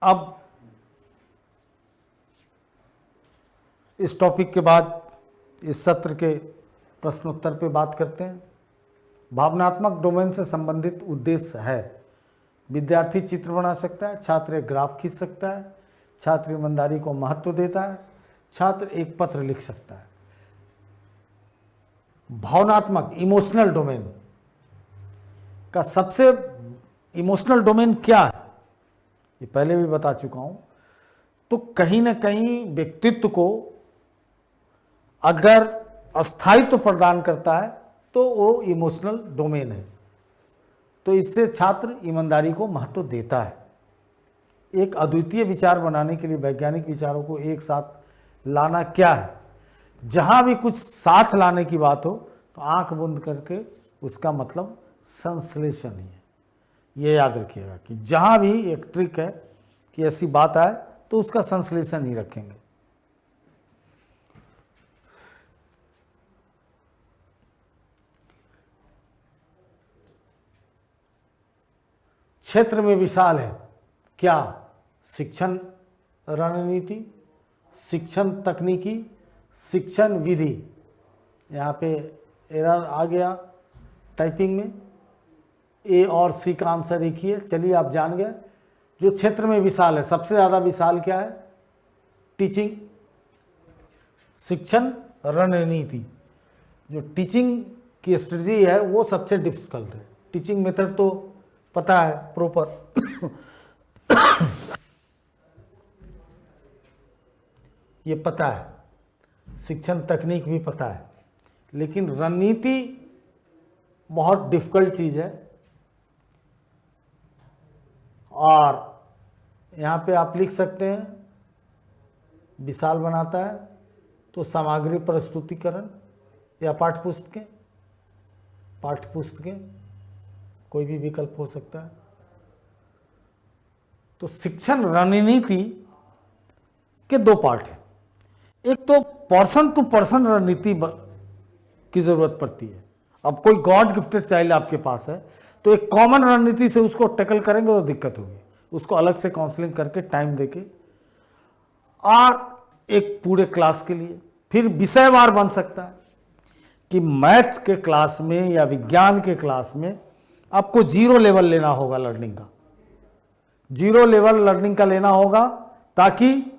अब इस टॉपिक के बाद इस सत्र के प्रश्नोत्तर पे बात करते हैं। भावनात्मक डोमेन से संबंधित उद्देश्य है, विद्यार्थी चित्र बना सकता है, छात्र एक ग्राफ खींच सकता है, छात्र ईमानदारी को महत्व देता है, छात्र एक पत्र लिख सकता है। भावनात्मक इमोशनल डोमेन का सबसे इमोशनल डोमेन क्या है, ये पहले भी बता चुका हूं। तो कहीं ना कहीं व्यक्तित्व को अगर अस्थायित्व प्रदान करता है तो वो इमोशनल डोमेन है। तो इससे छात्र ईमानदारी को महत्व देता है। एक अद्वितीय विचार बनाने के लिए वैज्ञानिक विचारों को एक साथ लाना क्या है, जहां भी कुछ साथ लाने की बात हो तो आंख बंद करके उसका मतलब संश्लेषण ही है। ये याद रखिएगा कि जहां भी एक ट्रिक है कि ऐसी बात आए तो उसका संश्लेषण ही रखेंगे। क्षेत्र में विशाल है क्या, शिक्षण रणनीति, शिक्षण तकनीकी, शिक्षण विधि। यहाँ पे एरर आ गया टाइपिंग में, ए और सी का आंसर एक ही है। चलिए आप जान गए। जो क्षेत्र में विशाल है, सबसे ज़्यादा विशाल क्या है, टीचिंग, शिक्षण रणनीति। जो टीचिंग की स्ट्रेटजी है वो सबसे डिफिकल्ट है। टीचिंग मेथड तो पता है प्रॉपर ये पता है, शिक्षण तकनीक भी पता है, लेकिन रणनीति बहुत डिफिकल्ट चीज़ है। और यहाँ पे आप लिख सकते हैं विशाल बनाता है तो सामग्री प्रस्तुतिकरण या पाठ्यपुस्तकें कोई भी विकल्प हो सकता है। तो शिक्षण रणनीति के दो पार्ट हैं। एक तो पर्सन टू पर्सन रणनीति की जरूरत पड़ती है। अब कोई गॉड गिफ्टेड चाइल्ड आपके पास है तो एक कॉमन रणनीति से उसको टैकल करेंगे तो दिक्कत होगी। उसको अलग से काउंसलिंग करके टाइम देके, और एक पूरे क्लास के लिए फिर विषयवार बन सकता है कि मैथ के क्लास में या विज्ञान के क्लास में आपको 0 लेवल लेना होगा लर्निंग का। 0 लेवल लर्निंग का लेना होगा ताकि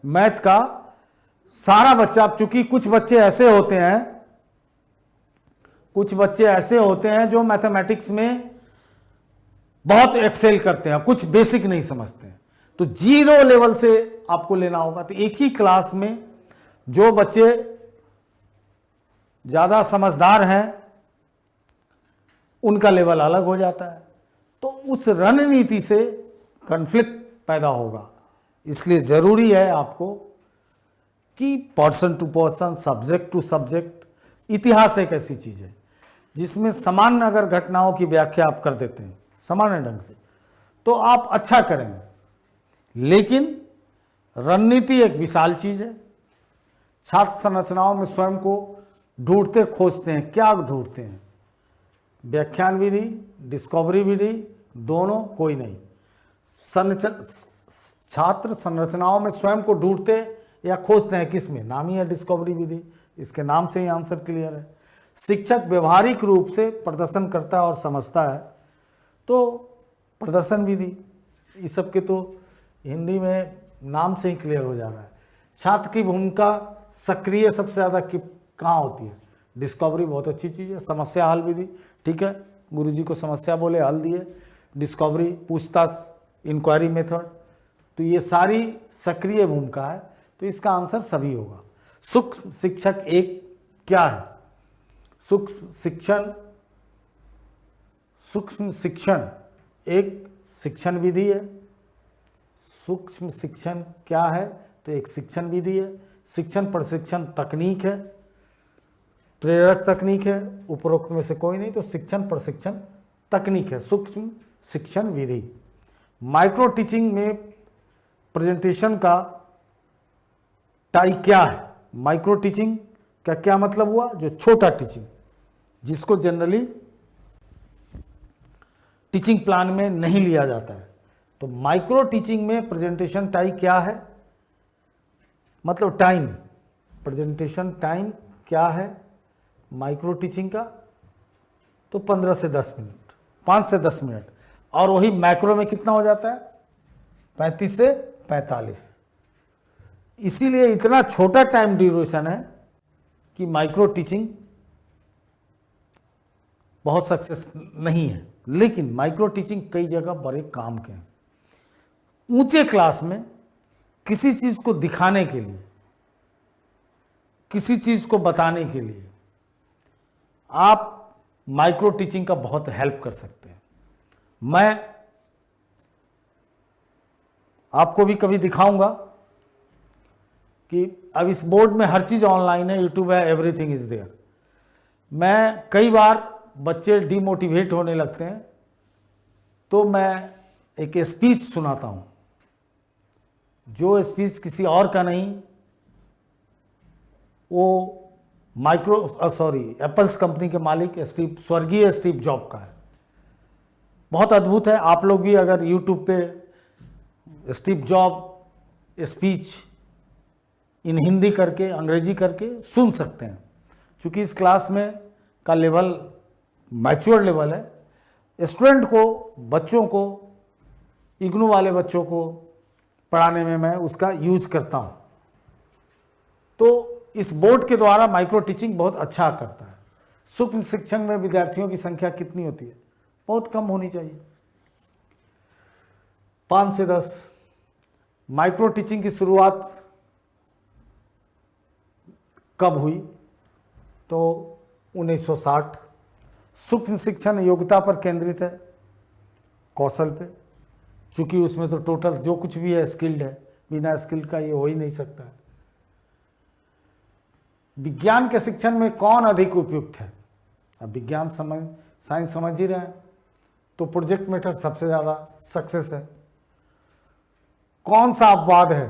मैथ का सारा बच्चा, चूंकि कुछ बच्चे ऐसे होते हैं जो मैथमेटिक्स में बहुत एक्सेल करते हैं, कुछ बेसिक नहीं समझते हैं, तो 0 लेवल से आपको लेना होगा। तो एक ही क्लास में जो बच्चे ज्यादा समझदार हैं उनका लेवल अलग हो जाता है, तो उस रणनीति से कॉन्फ्लिक्ट पैदा होगा। इसलिए जरूरी है आपको कि person to person, subject to subject. इतिहास एक ऐसी चीज है जिसमें सामान्य अगर घटनाओं की व्याख्या आप कर देते हैं सामान्य ढंग से तो आप अच्छा करेंगे, लेकिन रणनीति एक विशाल चीज है। छात्र संरचनाओं में स्वयं को ढूंढते खोजते हैं। क्या ढूंढते हैं, व्याख्यान विधि, डिस्कवरी विधि, दोनों, कोई नहीं। छात्र संरचनाओं में स्वयं को ढूंढते या खोजते हैं, किस में, नाम ही है डिस्कवरी विधि, इसके नाम से ही आंसर क्लियर है। शिक्षक व्यवहारिक रूप से प्रदर्शन करता है और समझता है तो प्रदर्शन विधि। इस सब के तो हिंदी में नाम से ही क्लियर हो जा रहा है। छात्र की भूमिका सक्रिय सबसे ज़्यादा कहाँ होती है, डिस्कवरी बहुत अच्छी चीज़ है। समस्या हल विधि, ठीक है, गुरुजी को समस्या बोले, हल दिए। डिस्कवरी, पूछताछ, इंक्वायरी मेथड, तो ये सारी सक्रिय भूमिका है, तो इसका आंसर सभी होगा। सूक्ष्म शिक्षक एक क्या है, सूक्ष्म शिक्षण एक शिक्षण विधि है। सूक्ष्म शिक्षण क्या है, तो एक शिक्षण विधि है। शिक्षण प्रशिक्षण तकनीक है, प्रेरक तकनीक है, उपरोक्त में से कोई नहीं, तो शिक्षण प्रशिक्षण तकनीक है, सूक्ष्म शिक्षण विधि। माइक्रो टीचिंग में प्रेजेंटेशन का टाई क्या है, माइक्रो टीचिंग का क्या मतलब हुआ, जो छोटा टीचिंग, जिसको जनरली टीचिंग प्लान में नहीं लिया जाता है, तो माइक्रो टीचिंग में प्रेजेंटेशन टाइम क्या है, मतलब टाइम, प्रेजेंटेशन टाइम क्या है माइक्रो टीचिंग का, तो 15 से 10 मिनट, 5 से 10 मिनट। और वही मैक्रो में कितना हो जाता है, 35 से 45। इसीलिए इतना छोटा टाइम ड्यूरेशन है कि माइक्रो टीचिंग बहुत सक्सेस नहीं है। लेकिन माइक्रो टीचिंग कई जगह बड़े काम के हैं। ऊंचे क्लास में किसी चीज को दिखाने के लिए, किसी चीज को बताने के लिए आप माइक्रो टीचिंग का बहुत हेल्प कर सकते हैं। मैं आपको भी कभी दिखाऊंगा कि अब इस बोर्ड में हर चीज ऑनलाइन है, यूट्यूब है, एवरीथिंग इज देयर। मैं कई बार बच्चे डिमोटिवेट होने लगते हैं तो मैं एक स्पीच सुनाता हूं, जो स्पीच किसी और का नहीं, वो एप्पल्स कंपनी के मालिक स्वर्गीय स्टीव जॉब का है। बहुत अद्भुत है। आप लोग भी अगर यूट्यूब पे Steve job speech in Hindi करके, अंग्रेजी करके सुन सकते हैं। क्योंकि इस क्लास में का लेवल मैच्योर लेवल है। स्टूडेंट को, बच्चों को, इग्नू वाले बच्चों को पढ़ाने में मैं उसका यूज करता हूं। तो इस बोर्ड के द्वारा माइक्रो टीचिंग बहुत अच्छा करता है। सूक्ष्म शिक्षण में विद्यार्थियों की संख्या कितनी होती है, बहुत कम होनी चाहिए, 5 से 10। माइक्रो टीचिंग की शुरुआत कब हुई, तो 1960। सूक्ष्म शिक्षण योग्यता पर केंद्रित है, कौशल पे, चूंकि उसमें तो टोटल जो कुछ भी है स्किल्ड है, बिना स्किल्ड का ये हो ही नहीं सकता है। विज्ञान के शिक्षण में कौन अधिक उपयुक्त है, अब विज्ञान साइंस समझ ही रहे हैं, तो प्रोजेक्ट मेथड सबसे ज़्यादा सक्सेस है। कौन सा अपवाद है,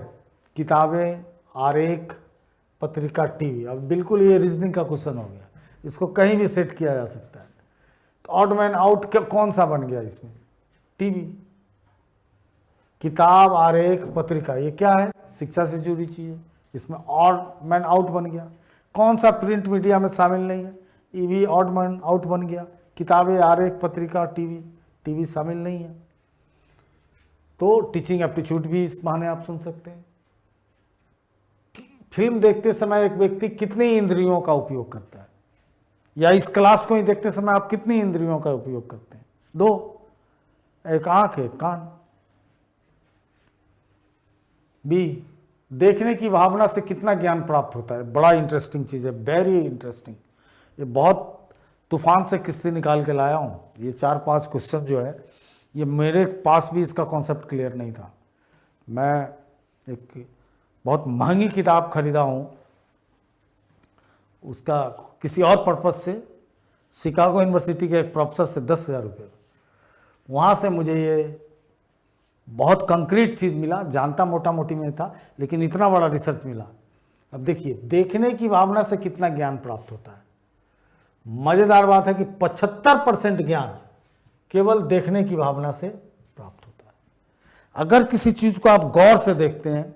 किताबें, आरेख, पत्रिका, टीवी। अब बिल्कुल ये रीजनिंग का क्वेश्चन हो गया, इसको कहीं भी सेट किया जा सकता है। तो ऑड मैन आउट कौन सा बन गया इसमें, टीवी। किताब, आरेख, पत्रिका, ये क्या है, शिक्षा से जुड़ी चीज़ है, इसमें ऑड मैन आउट बन गया। कौन सा प्रिंट मीडिया में शामिल नहीं है, ये भी ऑड मैन आउट बन गया। किताबें, आरेख, पत्रिका, टीवी शामिल नहीं है। तो टीचिंग एप्टीट्यूड भी इस बहाने आप सुन सकते हैं। फिल्म देखते समय एक व्यक्ति कितनी इंद्रियों का उपयोग करता है, या इस क्लास को ही देखते समय आप कितनी इंद्रियों का उपयोग करते हैं, 2, एक आंख, एक कान। बी, देखने की भावना से कितना ज्ञान प्राप्त होता है, बड़ा इंटरेस्टिंग चीज़ है, वेरी इंटरेस्टिंग। ये बहुत तूफान से किस्से निकाल के लाया हूँ। ये 4-5 क्वेश्चन जो है, ये मेरे पास भी इसका कॉन्सेप्ट क्लियर नहीं था। मैं एक बहुत महंगी किताब खरीदा हूँ, उसका किसी और पर्पज़ से, शिकागो यूनिवर्सिटी के एक प्रोफेसर से 10,000 रुपये। वहाँ से मुझे ये बहुत कंक्रीट चीज़ मिला, जानता मोटा मोटी में था, लेकिन इतना बड़ा रिसर्च मिला। अब देखिए, देखने की भावना से कितना ज्ञान प्राप्त होता है। मज़ेदार बात है कि 75% ज्ञान केवल देखने की भावना से प्राप्त होता है। अगर किसी चीज़ को आप गौर से देखते हैं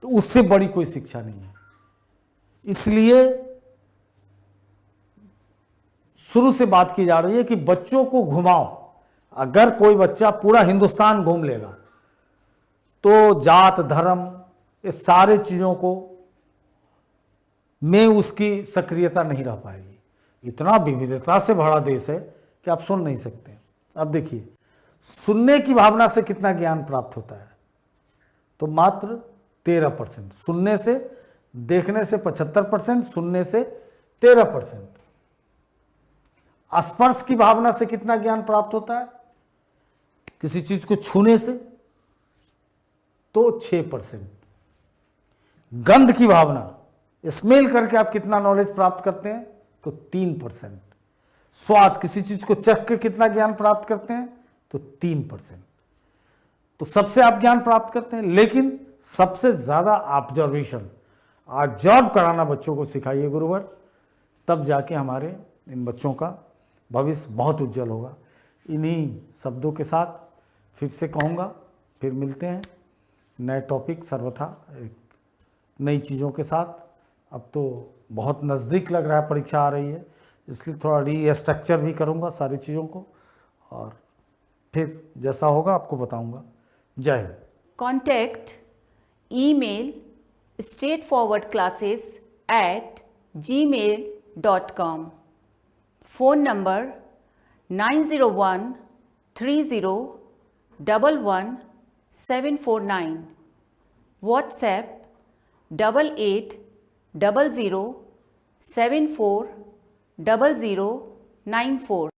तो उससे बड़ी कोई शिक्षा नहीं है। इसलिए शुरू से बात की जा रही है कि बच्चों को घुमाओ। अगर कोई बच्चा पूरा हिंदुस्तान घूम लेगा तो जात, धर्म, ये सारे चीज़ों को में उसकी सक्रियता नहीं रह पाएगी। इतना विविधता से भरा देश है कि आप सुन नहीं सकते। अब देखिए, सुनने की भावना से कितना ज्ञान प्राप्त होता है, तो मात्र 13%। सुनने से, देखने से 75%, सुनने से 13%। स्पर्श की भावना से कितना ज्ञान प्राप्त होता है, किसी चीज को छूने से, तो 6%। गंध की भावना, स्मेल करके आप कितना नॉलेज प्राप्त करते हैं, तो 3%। स्वाद, किसी चीज को चख के कितना ज्ञान प्राप्त करते हैं, तो 3%। तो सबसे आप ज्ञान प्राप्त करते हैं, लेकिन सबसे ज्यादा ऑब्जर्वेशन। ऑब्जर्व कराना बच्चों को सिखाइए गुरुवर, तब जाके हमारे इन बच्चों का भविष्य बहुत उज्जवल होगा। इन्हीं शब्दों के साथ फिर से कहूँगा, फिर मिलते हैं नए टॉपिक सर्वथा एक नई चीज़ों के साथ। अब तो बहुत नज़दीक लग रहा है, परीक्षा आ रही है, इसलिए थोड़ा रीस्ट्रक्चर भी करूँगा सारी चीज़ों को, और फिर जैसा होगा आपको बताऊँगा। जय Hind. Contact email straightforwardclasses@gmail.com. Phone number 90130111749. WhatsApp 8800740094.